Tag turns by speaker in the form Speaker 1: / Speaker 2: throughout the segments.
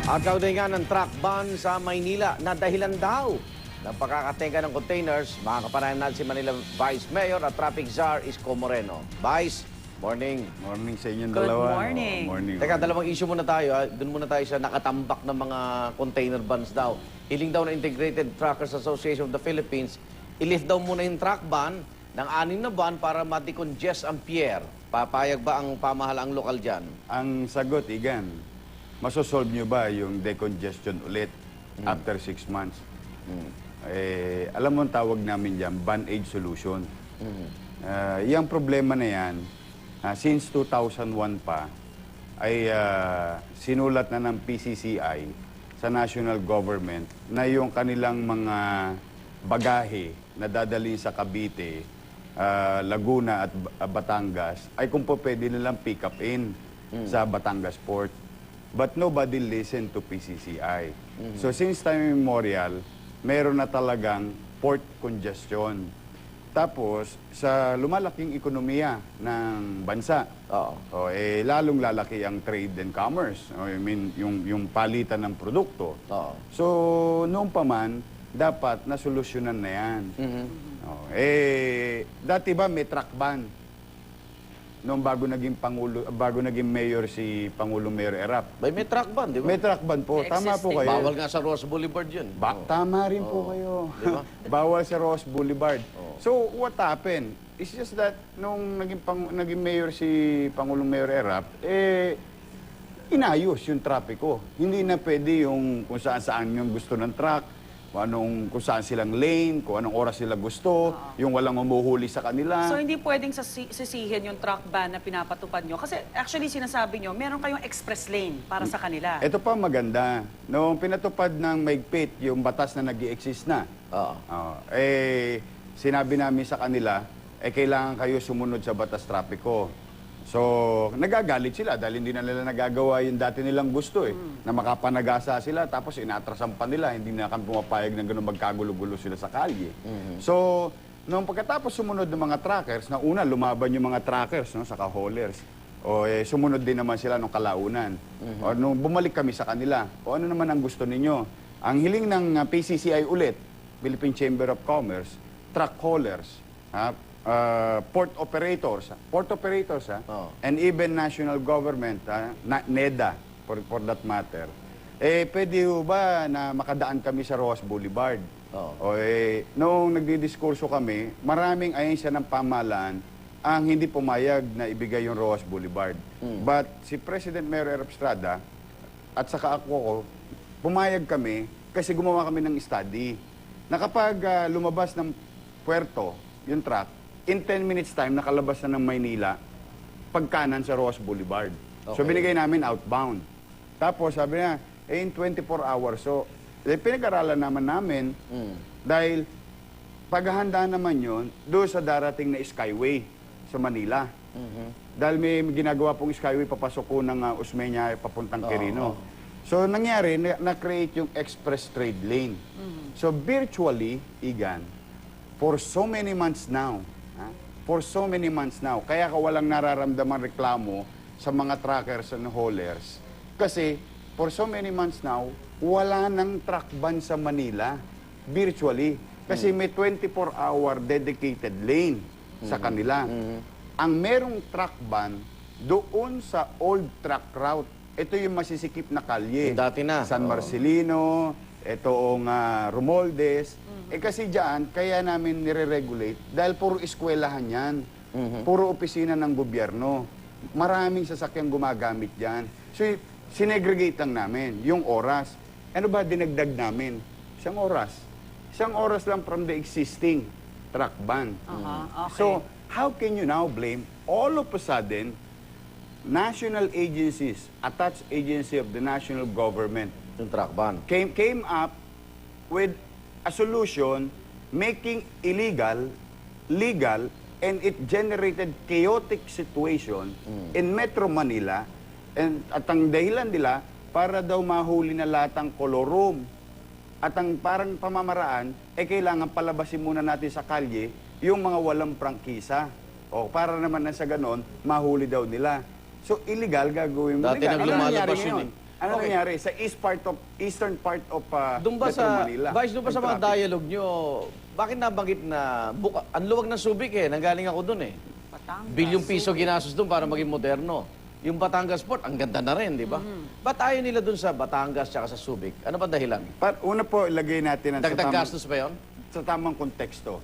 Speaker 1: At kaugnay ng truck ban sa Maynila na dahilan daw ng pagkakatenga ng containers, makakapanayan natin si Manila Vice Mayor at Traffic Czar Isko Moreno. Vice, morning.
Speaker 2: Morning sa inyong
Speaker 3: Good
Speaker 2: dalawa.
Speaker 3: morning.
Speaker 2: Morning.
Speaker 1: Teka, dalawang issue muna tayo. Doon muna tayo sa nakatambak ng mga container bans daw. Hiling daw ng Integrated Truckers Association of the Philippines, ilift daw muna yung truck ban ng 6 na buwan para ma-decongest ang pier. Papayag ba ang pamahalaang lokal dyan?
Speaker 2: Ang sagot, Igan, masosolve nyo ba yung decongestion ulit after 6 months? Alam mo ang tawag namin dyan, band-aid solution. Yung problema na yan, since 2001 pa, ay sinulat na ng PCCI sa national government na yung kanilang mga bagahe na dadalhin sa Cavite, Laguna at Batangas ay kung po pwede nilang pick up in sa Batangas Port. But nobody listened to PCCI. So since time immemorial, meron na talagang port congestion. Tapos, sa lumalaking ekonomiya ng bansa, lalong lalaki ang trade and commerce. I mean, yung palitan ng produkto. So, noon pa man, dapat nasolusyonan na yan. Dati ba may truck ban? Noong bago naging mayor si Pangulong Mayor Erap.
Speaker 1: May truck ban, di ba?
Speaker 2: May truck ban po. Tama po kayo.
Speaker 1: Bawal nga sa Ross Boulevard yun.
Speaker 2: Tama rin po kayo. Bawal sa Ross Boulevard. So, what happened? It's just that nung naging mayor si Pangulong Mayor Erap, inayos yung trapiko. Hindi na pwede yung kung saan-saan yung gusto ng truck, kung saan silang lane, kung anong oras sila gusto, yung walang umuhuli sa kanila.
Speaker 3: So, hindi pwedeng sisihin yung truck ban na pinapatupad nyo? Kasi actually, sinasabi nyo, meron kayong express lane para sa kanila.
Speaker 2: Ito pa maganda. Nung pinatupad ng maigpit yung batas na nag-i-exist na, sinabi namin sa kanila, kailangan kayo sumunod sa batas trapiko. So, nagagalit sila dahil hindi na nila nagagawa yung dati nilang gusto na makapanagasa sila tapos inatrasan pa nila, hindi na kami pumapayag na gano'n magkagulo-gulo sila sa kalye. So, nung pagkatapos sumunod ng mga truckers, na una lumaban yung mga truckers, no, saka haulers, sumunod din naman sila nung kalaunan. O nung bumalik kami sa kanila, ano naman ang gusto ninyo? Ang hiling ng PCCI ulit, Philippine Chamber of Commerce, truck haulers, port operators, and even national government, NEDA, for that matter, pwede ba na makadaan kami sa Roas Boulevard? Noong nagdidiskurso kami, maraming ahensya ng pamahalaan ang hindi pumayag na ibigay yung Roas Boulevard. But si President Mayor Erap Estrada at saka ako, pumayag kami kasi gumawa kami ng study na kapag lumabas ng puerto, yung truck, in 10 minutes time, nakalabas na ng Maynila, pagkanan sa Roas Boulevard. So, binigay namin outbound. Tapos, sabi niya, in 24 hours. So, pinag-aralan namin dahil paghahanda naman yun doon sa darating na Skyway sa Manila. Dahil may ginagawa pong Skyway, papasok ko ng Osmeña, papuntang Quirino. So, nangyari, na-create yung express trade lane. So, virtually, Igan, for so many months now, kaya ka walang nararamdaman reklamo sa mga truckers and haulers. Kasi, for so many months now, wala nang truck ban sa Manila, virtually. Kasi may 24-hour dedicated lane sa kanila. Ang merong truck ban, doon sa old truck route, ito yung masisikip na kalye.
Speaker 1: Dati na.
Speaker 2: San Marcelino, itong Romualdez. Kasi dyan, kaya namin nire-regulate dahil puro eskwelahan yan. Puro opisina ng gobyerno. Maraming sasakyang gumagamit dyan. So, sinegregate lang namin yung oras. Ano ba dinagdag namin? 1 oras. 1 oras lang from the existing truck ban. So, how can you now blame all of a sudden national agencies, attached agency of the national government,
Speaker 1: Yung truck ban.
Speaker 2: came up with a solution making illegal, legal, and it generated chaotic situation in Metro Manila. At ang dahilan nila, para daw mahuli na lahat ng kolorum. At ang parang pamamaraan, kailangan palabasin muna natin sa kalye yung mga walang prangkisa. Para naman na sa ganon, mahuli daw nila. So, illegal gagawin mo.
Speaker 1: Dati nang lumalabas yun
Speaker 2: Ano
Speaker 1: Okay.
Speaker 2: nangyari? Sa eastern part of
Speaker 1: Doon ba
Speaker 2: Metro
Speaker 1: sa,
Speaker 2: Manila.
Speaker 1: Vice, doon ba sa mga
Speaker 2: Nag-traffic.
Speaker 1: dialogue nyo, bakit nabanggit na, ang luwag ng Subic nanggaling ako doon
Speaker 3: Batangas,
Speaker 1: Bilyong piso ginastos doon para maging moderno. Yung Batangas Port, ang ganda na rin, di ba? Ba't ayaw nila doon sa Batangas tsaka sa Subic? Ano ba dahilan?
Speaker 2: Una po, ilagay natin ang
Speaker 1: Dagdag gastos ba yun?
Speaker 2: sa tamang konteksto.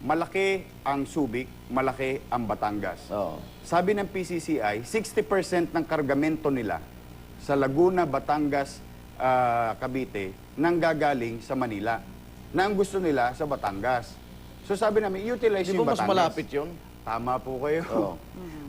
Speaker 2: Malaki ang Subic, malaki ang Batangas.
Speaker 1: Oo.
Speaker 2: Sabi ng PCCI, 60% ng kargamento nila sa Laguna, Batangas, Cavite nanggagaling sa Manila. Na ang gusto nila sa Batangas. So sabi namin, utilize
Speaker 1: Di
Speaker 2: yung
Speaker 1: ba mas
Speaker 2: Batangas.
Speaker 1: malapit yun?
Speaker 2: Tama po kayo.
Speaker 1: Oo.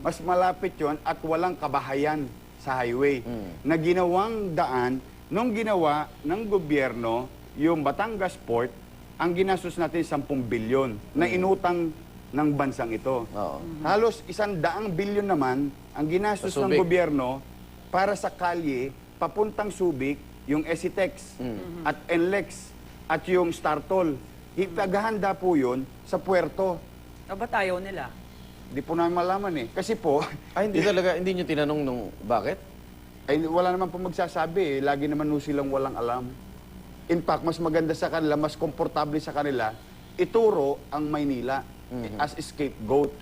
Speaker 2: Mas malapit yon at walang kabahayan sa highway. Na ginawang daan, nung ginawa ng gobyerno, yung Batangas Port, ang ginastos natin 10 bilyon na inutang ng bansang ito.
Speaker 1: Oo.
Speaker 2: Halos 100 bilyon naman ang ginastos
Speaker 1: Sa
Speaker 2: ng
Speaker 1: Subic.
Speaker 2: gobyerno para sa kalye, papuntang Subic, yung Esitex at NLEX at yung Startol. Ipagahanda po yun sa puerto.
Speaker 3: O ba't ayaw nila?
Speaker 2: Di po namin malaman eh. Kasi po,
Speaker 1: Ay, hindi talaga, hindi nyo tinanong nung bakit?
Speaker 2: ay wala naman po magsasabi eh. Lagi naman po silang walang alam. In fact, mas maganda sa kanila, mas komportable sa kanila, ituro ang Maynila as scapegoat.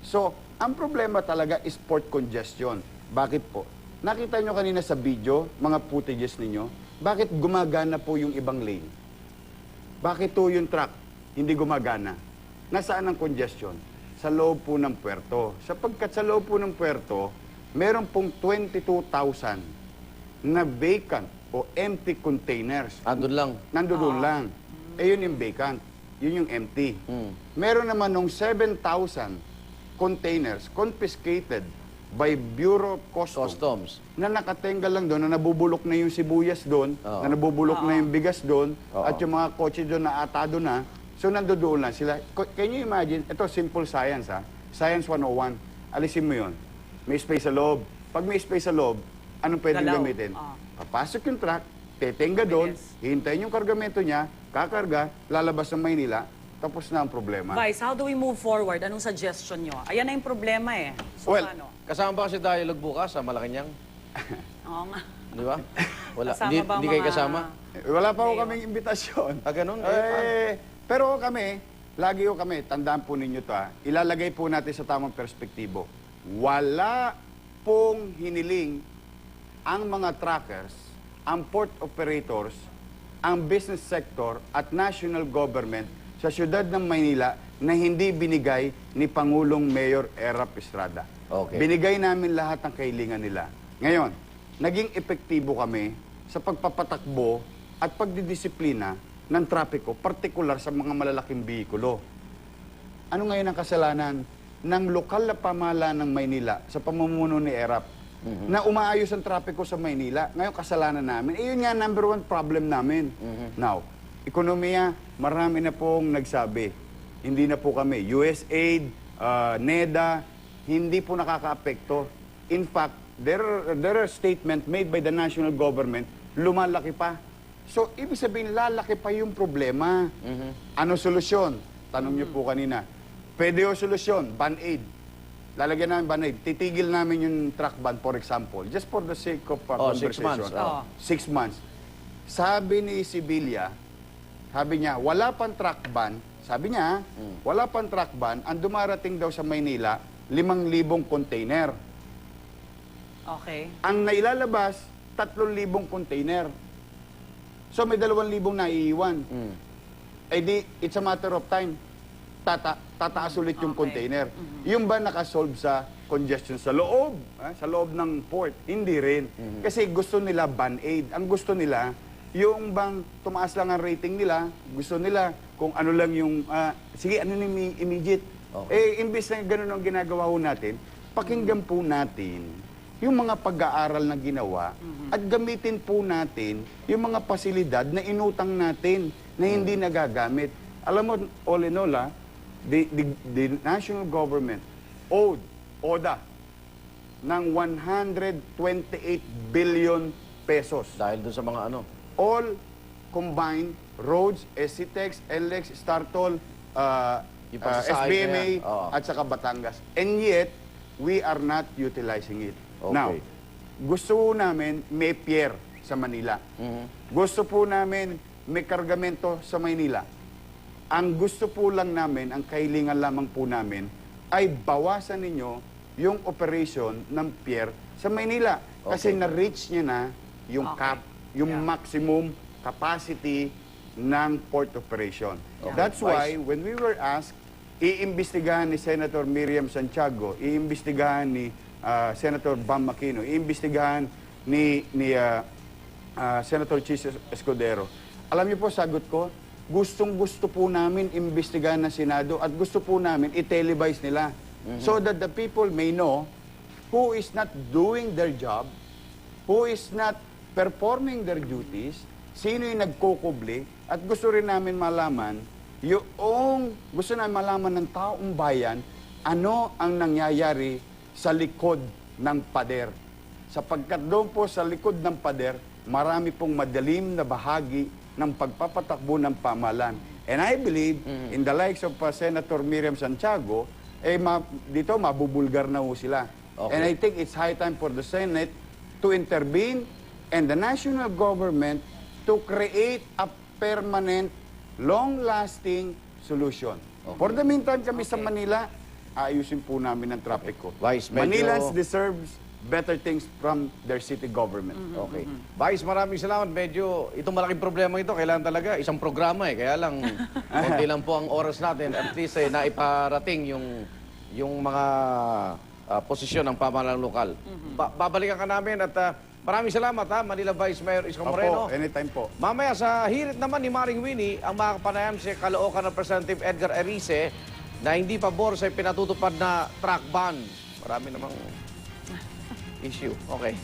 Speaker 2: So, ang problema talaga is port congestion. Bakit po? Nakita nyo kanina sa video, mga footages ninyo, bakit gumagana po yung ibang lane? Bakit po yung truck hindi gumagana? Nasaan ang congestion? Sa loob po ng puerto. Sapagkat sa loob po ng puerto, meron pong 22,000 na vacant o empty containers.
Speaker 1: Andun lang.
Speaker 2: Nandoon lang. Eh yun yung vacant. Yun yung empty. Meron naman nung 7,000 containers confiscated by Bureau of
Speaker 1: Customs.
Speaker 2: na nakatenga lang doon, na nabubulok na yung sibuyas doon,
Speaker 1: Oo.
Speaker 2: na nabubulok na yung bigas doon,
Speaker 1: Oo.
Speaker 2: at yung mga kotse doon na atado na. So nandoon lang sila. Can you imagine? Ito, simple science ha. Science 101. Alisin mo yun. May space sa loob. Pag may space sa loob, anong pwedeng
Speaker 3: Galaw.
Speaker 2: gamitin?
Speaker 3: Oo.
Speaker 2: Papasok yung truck, tetenga doon,
Speaker 3: Bilis.
Speaker 2: hihintayin yung kargamento niya, kakarga, lalabas ng Maynila, tapos na ang problema.
Speaker 3: Vice, how do we move forward? Anong suggestion nyo? Ayan na yung problema eh. So,
Speaker 2: Well,
Speaker 3: paano?
Speaker 1: Kasama ba kasi dialogue bukas sa Malacanang?
Speaker 3: Oo nga.
Speaker 1: Di ba? Wala.
Speaker 3: Kasama
Speaker 1: Hindi,
Speaker 3: ba
Speaker 1: hindi kayo
Speaker 3: mga-
Speaker 1: kasama?
Speaker 2: Wala pa ho kaming imbitasyon.
Speaker 1: Ah, ganun?
Speaker 2: Pero kami, lagi ho kami, tandaan po ninyo to ilalagay po natin sa tamang perspektibo. Wala pong hiniling ang mga truckers, ang port operators, ang business sector at national government sa siyudad ng Maynila na hindi binigay ni Pangulong Mayor Erap Estrada.
Speaker 1: Okay.
Speaker 2: Binigay namin lahat ng kahilingan nila. Ngayon, naging epektibo kami sa pagpapatakbo at pagdidisiplina ng trapiko, partikular sa mga malalaking bihikulo. Ano ngayon ang kasalanan ng lokal na pamahalaan ng Maynila sa pamumuno ni Erap na umaayos ang trapiko sa Maynila? Ngayon kasalanan namin. Eh yun nga number one problem namin. Now, ekonomiya, marami na pong nagsabi. Hindi na po kami. USAID, NEDA, hindi po nakakaapekto. In fact, there are statement made by the national government, lumalaki pa. So, ibig sabihin, lalaki pa yung problema. Ano solusyon? Tanong niyo po kanina. Pwede yung solusyon, ban-aid. Lalagyan namin ban-aid. Titigil namin yung truck ban, for example. Just for the sake of
Speaker 1: 6
Speaker 2: conversation.
Speaker 1: months.
Speaker 3: Oo.
Speaker 2: 6 months. Sabi ni Sibilia, sabi niya, wala pang truck ban. Sabi niya, wala pang truck ban. Ang dumarating daw sa Maynila, 5,000 container.
Speaker 3: Okay.
Speaker 2: Ang nailalabas, 3,000 container. So may 2,000 na iiwan. Eh di, it's a matter of time. Tataas ulit yung
Speaker 3: Okay.
Speaker 2: container. Yung ba nakasolve sa congestion sa loob? Sa loob ng port? Hindi rin. Kasi gusto nila ban-aid. Ang gusto nila, yung bang tumaas lang ang rating nila, gusto nila kung ano lang yung, sige, ano yung immediate.
Speaker 1: Okay.
Speaker 2: Eh, imbes na ganun ang ginagawa ho natin, pakinggan po natin yung mga pag-aaral na ginawa at gamitin po natin yung mga pasilidad na inutang natin na hindi nagagamit. Alam mo, all in all, the national government owed ODA ng 128 billion pesos.
Speaker 1: Dahil dun sa mga ano.
Speaker 2: All combined, roads, SCTEX, NLEX, Startol,
Speaker 1: Yung pagsasaayos na
Speaker 2: SBMA,
Speaker 1: yan. Oo.
Speaker 2: at saka Batangas. And yet, we are not utilizing it.
Speaker 1: Okay.
Speaker 2: Now, gusto po namin may pier sa Manila. Gusto po namin may kargamento sa Maynila. Ang gusto po lang namin, ang kahilingan lamang po namin, ay bawasan ninyo yung operation ng pier sa Maynila. Kasi
Speaker 1: Okay.
Speaker 2: na-reach niya na yung
Speaker 3: Okay.
Speaker 2: cap, yung
Speaker 3: Yeah.
Speaker 2: maximum capacity ng port operation.
Speaker 1: Okay.
Speaker 2: That's why, when we were asked, iimbestigahan ni Senator Miriam Santiago, iimbestigahan ni Senator Bam Aquino, iimbestigahan ni Senator Chis Escudero. Alam niyo po, sagot ko, gustong-gusto po namin imbestigahan ng Senado at gusto po namin i-televise nila so that the people may know who is not doing their job, who is not performing their duties, sino yung nagkukubli, at gusto rin namin malaman, gusto namin malaman ng taong bayan, ano ang nangyayari sa likod ng pader. Sapagkat doon po sa likod ng pader, marami pong madilim na bahagi ng pagpapatakbo ng pamahalaan. And I believe, in the likes of Senator Miriam Santiago, dito mabubulgar na ho sila.
Speaker 1: Okay.
Speaker 2: And I think it's high time for the Senate to intervene and the national government to create a permanent, long-lasting solution. For the meantime, kami sa Manila, ayusin po namin ang traffic ko.
Speaker 1: Vice, medyo-
Speaker 2: Manilans deserves better things from their city government.
Speaker 1: Okay. Vice, maraming salamat. Medyo, itong malaking problema ito, kailangan talaga isang programa eh. Kaya lang, konti lang po ang oras natin. At least naiparating yung mga posisyon ng pamahalaan lokal. Babalikan ka namin at maraming salamat ha, Manila Vice Mayor Isko Moreno.
Speaker 2: Opo, anytime po.
Speaker 1: Mamaya sa hirit naman ni Maring Winnie, ang makakapanayam si Caloocan Representative Edgar Erice na hindi pabor sa pinatutupad na truck ban. Marami namang issue. Okay.